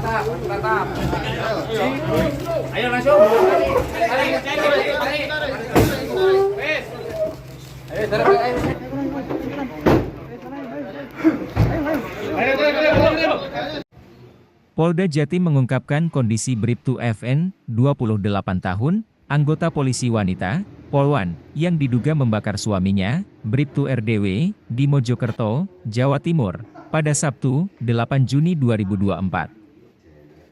Ayo langsung. Polda Jatim mengungkapkan kondisi Bribtu FN, 28 tahun, anggota polisi wanita, Polwan, yang diduga membakar suaminya, Bribtu RDW, di Mojokerto, Jawa Timur, pada Sabtu, 8 Juni 2024.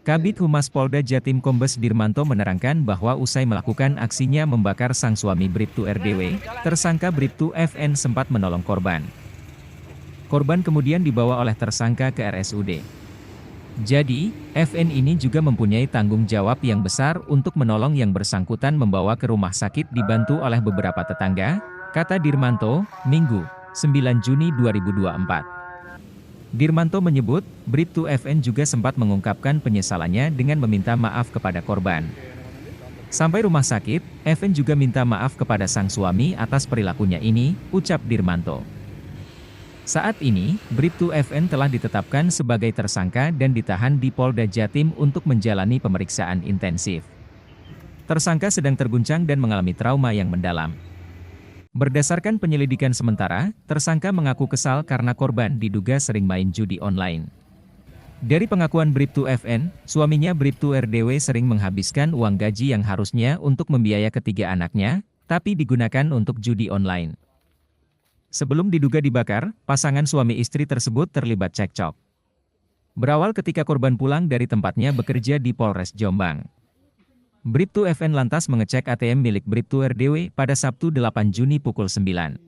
Kabid Humas Polda Jatim Kombes Dirmanto menerangkan bahwa usai melakukan aksinya membakar sang suami Bribtu RDW, tersangka Bribtu FN sempat menolong korban. Korban kemudian dibawa oleh tersangka ke RSUD. Jadi, FN ini juga mempunyai tanggung jawab yang besar untuk menolong yang bersangkutan membawa ke rumah sakit dibantu oleh beberapa tetangga, kata Dirmanto, Minggu, 9 Juni 2024. Dirmanto menyebut, Bribtu FN juga sempat mengungkapkan penyesalannya dengan meminta maaf kepada korban. Sampai rumah sakit, FN juga minta maaf kepada sang suami atas perilakunya ini, ucap Dirmanto. Saat ini, Bribtu FN telah ditetapkan sebagai tersangka dan ditahan di Polda Jatim untuk menjalani pemeriksaan intensif. Tersangka sedang terguncang dan mengalami trauma yang mendalam. Berdasarkan penyelidikan sementara, tersangka mengaku kesal karena korban diduga sering main judi online. Dari pengakuan Bribtu FN, suaminya Bribtu RDW sering menghabiskan uang gaji yang harusnya untuk membiayai ketiga anaknya, tapi digunakan untuk judi online. Sebelum diduga dibakar, pasangan suami istri tersebut terlibat cekcok. Berawal ketika korban pulang dari tempatnya bekerja di Polres Jombang. Bribtu FN lantas mengecek ATM milik Bribtu RDW pada Sabtu 8 Juni pukul 9.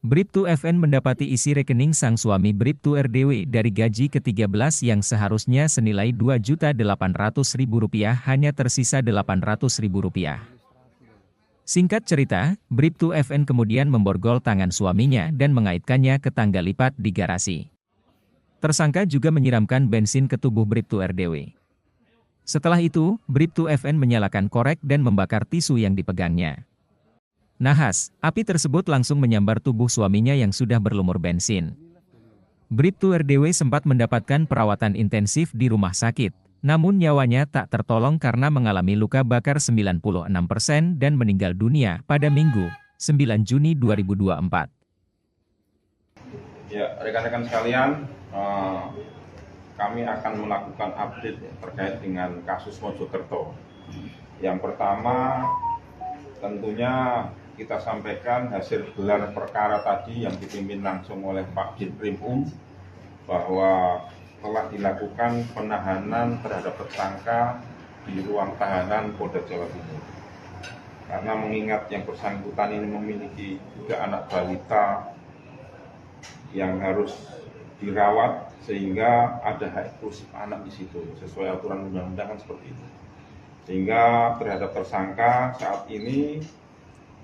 Bribtu FN mendapati isi rekening sang suami Bribtu RDW dari gaji ke-13 yang seharusnya senilai Rp2.800.000 hanya tersisa Rp800.000. Singkat cerita, Bribtu FN kemudian memborgol tangan suaminya dan mengaitkannya ke tangga lipat di garasi. Tersangka juga menyiramkan bensin ke tubuh Bribtu RDW. Setelah itu, Bribtu FN menyalakan korek dan membakar tisu yang dipegangnya. Nahas, api tersebut langsung menyambar tubuh suaminya yang sudah berlumur bensin. Bribtu RDW sempat mendapatkan perawatan intensif di rumah sakit. Namun nyawanya tak tertolong karena mengalami luka bakar 96% dan meninggal dunia pada Minggu, 9 Juni 2024. Ya, rekan-rekan sekalian, kami akan melakukan update terkait dengan kasus Mojokerto. Yang pertama, tentunya kita sampaikan hasil gelar perkara tadi yang dipimpin langsung oleh Pak Dirkrim bahwa telah dilakukan penahanan terhadap tersangka di ruang tahanan Polda Jawa Timur. Karena mengingat yang bersangkutan ini memiliki juga anak balita yang harus dirawat, sehingga ada hak eksklusif anak di situ, sesuai aturan undang-undang kan seperti itu. Sehingga terhadap tersangka saat ini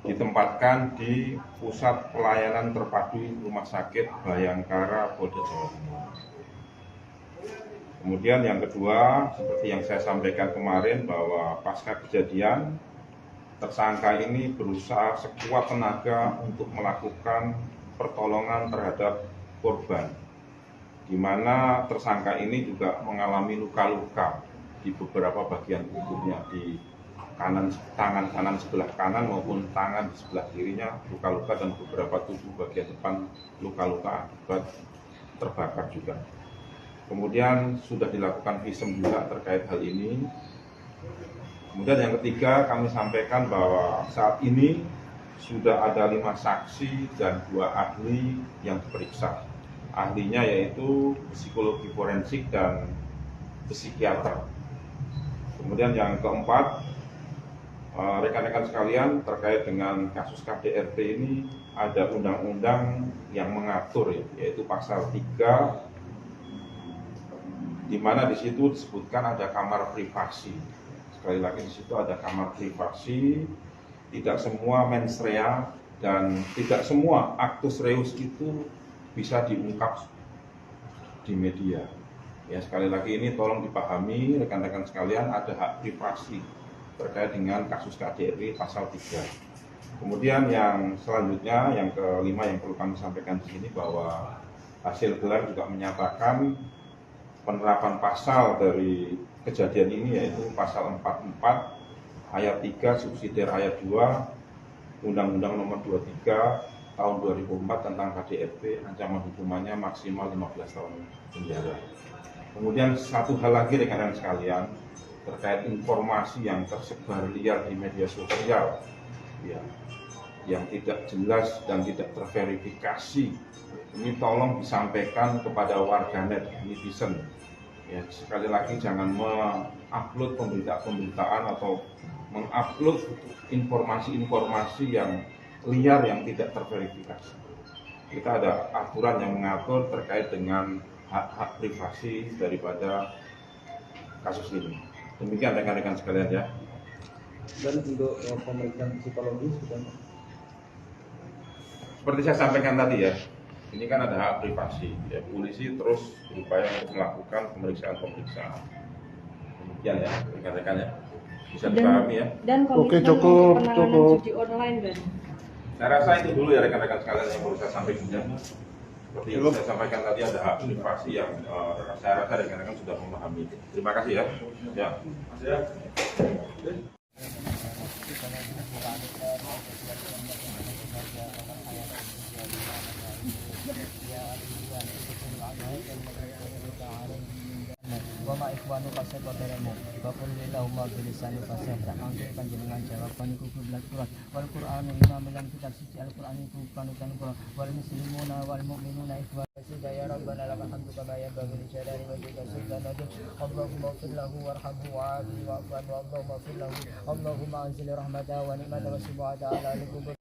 ditempatkan di Pusat Pelayanan Terpadu Rumah Sakit Bayangkara Polda Jawa Timur. Kemudian yang kedua, seperti yang saya sampaikan kemarin bahwa pasca kejadian, tersangka ini berusaha sekuat tenaga untuk melakukan pertolongan terhadap korban, di mana tersangka ini juga mengalami luka-luka di beberapa bagian tubuhnya, di tangan kanan sebelah kanan maupun tangan di sebelah kirinya luka-luka, dan beberapa tubuh bagian depan luka-luka akibat terbakar juga. Kemudian sudah dilakukan visum juga terkait hal ini. Kemudian yang ketiga, kami sampaikan bahwa saat ini sudah ada 5 saksi dan 2 ahli yang diperiksa. Ahlinya yaitu psikologi forensik dan psikiater. Kemudian yang keempat, rekan-rekan sekalian, terkait dengan kasus KDRT ini ada undang-undang yang mengatur, yaitu pasal 3, di mana di situ disebutkan ada kamar privasi. Sekali lagi di situ ada kamar privasi. Tidak semua mens rea dan tidak semua actus reus itu bisa diungkap di media. Ya, sekali lagi ini tolong dipahami rekan-rekan sekalian, ada hak privasi terkait dengan kasus KDRT pasal 3. Kemudian yang selanjutnya, yang kelima yang perlu kami sampaikan di sini, bahwa hasil gelar juga menyatakan penerapan pasal dari kejadian ini, yaitu pasal 44 ayat 3 subsidiar ayat 2 Undang-Undang Nomor 23 tahun 2004 tentang KDRT, ancaman hukumannya maksimal 15 tahun penjara. Kemudian satu hal lagi rekan-rekan sekalian, terkait informasi yang tersebar liar di media sosial ya, yang tidak jelas dan tidak terverifikasi, ini tolong disampaikan kepada warganet, netizen ya. Sekali lagi, jangan mengupload pemberitaan atau mengupload informasi-informasi yang liar yang tidak terverifikasi. Kita ada aturan yang mengatur terkait dengan hak-hak privasi daripada kasus ini. Demikian rekan-rekan sekalian ya. Dan untuk pemeriksaan psikologis sudah. Seperti saya sampaikan tadi ya, ini kan ada hak privasi ya, polisi terus berupaya untuk melakukan pemeriksaan. Demikian ya rekan-rekan ya, bisa dipahami ya. Dan komitmen cukup. penanganan judi online dan Saya rasa itu dulu ya rekan-rekan sekalian yang perlu saya sampaikan ya. Seperti yang saya sampaikan tadi, ada hak privasi yang saya rasa rekan-rekan sudah memahami. Terima kasih ya. Ya. Wama ikhwanu kasih babaremu Bakul lillahumma bilisani kasih tak mangkir panjenengan jawaban iku kiblat Quran wal Qur'anu imamilan kitab suci Al-Qur'an iku panutan Quran wal muslimuna wal mu'minuna ikhwan ya rabbana lakal hamdu kama yanbaghi li jalali wajhika subhanahu Allahumma ighfir lahu warhamhu wa'afi wa'fu anhu Allahumma ighfir lahu Allahumma anzil rahmata wa ni'mata wa subhata ala al-kubur.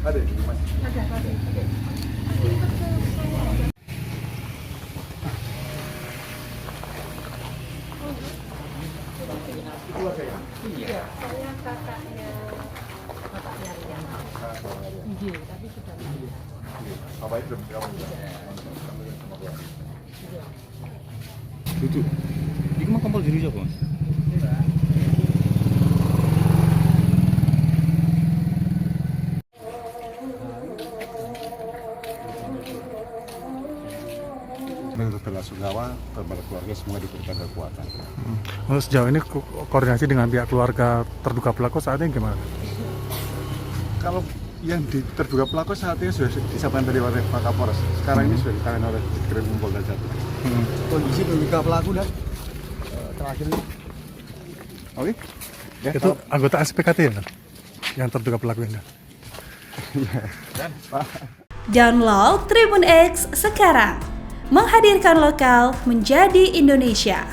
Ada di Mas. ada. Iya, saya kakaknya Rian. Iya, tapi sudah meninggal. Apa itu kamu? Duduk. Ini mah kompol diri siapa, Mas? Untuk bela sungkawa kepada keluarga semua diberikan kekuatan. Sejauh ini koordinasi dengan pihak keluarga terduga pelaku saat ini gimana? Kalau yang terduga pelaku saat ini sudah disampaikan tadi oleh Pak Kapolres. Sekarang ini sudah ditangani oleh Ditkrim Polda Jatim. Kondisi terduga pelaku dan terakhir ini. Oke. Ya, Itu anggota SPKT ya, kan? Yang terduga pelaku ini. Download Tribun X sekarang, menghadirkan lokal menjadi Indonesia.